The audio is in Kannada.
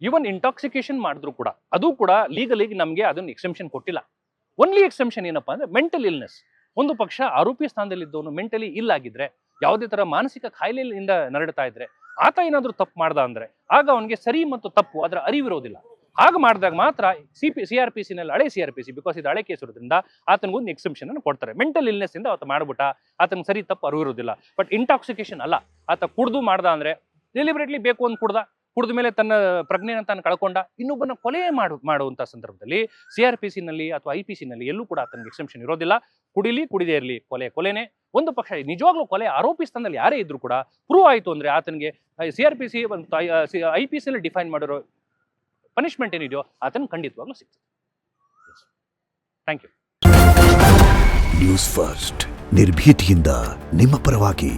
ಈವನ್ ಇಂಟಾಕ್ಸಿಕೇಶನ್ ಮಾಡಿದ್ರು ಕೂಡ ಅದು ಕೂಡ ಲೀಗಲಿಗೆ ನಮಗೆ ಅದನ್ನು ಎಕ್ಸೆಂಪ್ಷನ್ ಕೊಟ್ಟಿಲ್ಲ. ಓನ್ಲಿ ಎಕ್ಸೆಂಪ್ಷನ್ ಏನಪ್ಪಾ ಅಂದ್ರೆ ಮೆಂಟಲ್ ಇಲ್ನೆಸ್. ಒಂದು ಪಕ್ಷ ಆರೋಪಿ ಸ್ಥಾನದಲ್ಲಿದ್ದವನು ಮೆಂಟಲಿ ಇಲ್ಲಾಗಿದ್ರೆ, ಯಾವುದೇ ತರ ಮಾನಸಿಕ ಕಾಯಿಲೆಯಿಂದ ನರಳುತ್ತಾ ಇದ್ರೆ, ಆತ ಏನಾದ್ರೂ ತಪ್ಪು ಮಾಡ್ದ ಅಂದ್ರೆ ಆಗ ಅವನಿಗೆ ಸರಿ ಮತ್ತು ತಪ್ಪು ಅದರ ಅರಿವಿರೋದಿಲ್ಲ. ಹಾಗೆ ಮಾಡಿದಾಗ ಮಾತ್ರ CRPC ನಲ್ಲಿ ಹಳೆ CRPC, ಬಿಕಾಸ್ ಇದು ಹಳೆ ಕೇಸ್ ಇರೋದ್ರಿಂದ ಆತನಿಗೊಂದು ಎಕ್ಸೆಂಪ್ಷನ್ ಅನ್ನು ಕೊಡ್ತಾರೆ. ಮೆಂಟಲ್ ಇಲ್ನೆಸ್ ಇಂದ ಆತ ಮಾಡ್ಬಿಟ್ಟ, ಆತನಿಗೆ ಸರಿ ತಪ್ಪು ಅರಿವಿರೋದಿಲ್ಲ. ಬಟ್ ಇಂಟಾಕ್ಸಿಕೇಶನ್ ಅಲ್ಲ, ಆತ ಕುಡ್ದು ಮಾಡ್ದ ಅಂದ್ರೆ ಡೆಲಿಬರೇಟ್ಲಿ ಬೇಕು ಅಂತ ಕುಡಿದ ಮೇಲೆ ತನ್ನ ಪ್ರಜ್ಞೆನ ತಾನು ಕಳ್ಕೊಂಡ, ಇನ್ನೊಬ್ಬನ ಕೊಲೆ ಮಾಡುವಂತ ಸಂದರ್ಭದಲ್ಲಿ CRPC ನಲ್ಲಿ ಅಥವಾ IPC ನಲ್ಲಿ ಎಲ್ಲೂ ಕೂಡ ಆತನಿಗೆ ಎಕ್ಸೆಂಪ್ಷನ್ ಇರೋದಿಲ್ಲ. ಕುಡಿದೇ ಇರಲಿ, ಕೊಲೆನೇ. ಒಂದು ಪಕ್ಷ ನಿಜವಾಗ್ಲೂ ಕೊಲೆ ಆರೋಪಿ ಸ್ಥಾನದಲ್ಲಿ ಯಾರೇ ಇದ್ರು ಕೂಡ ಪ್ರೂವ್ ಆಯಿತು ಅಂದ್ರೆ ಆತನಿಗೆ CRPC ಮತ್ತು IPC ನಲ್ಲಿ ಡಿಫೈನ್ ಮಾಡಿರೋ ಪನಿಷ್ಮೆಂಟ್ ಏನಿದೆಯೋ ಆತನ ಖಂಡಿತವಾಗ್ಲೂ ಸಿಗ್ತದೆ. Thank you. ನ್ಯೂಸ್ ಫಸ್ಟ್ ನಿರ್ಭೀತಿಯಿಂದ ನಿಮ್ಮ ಪರವಾಗಿ.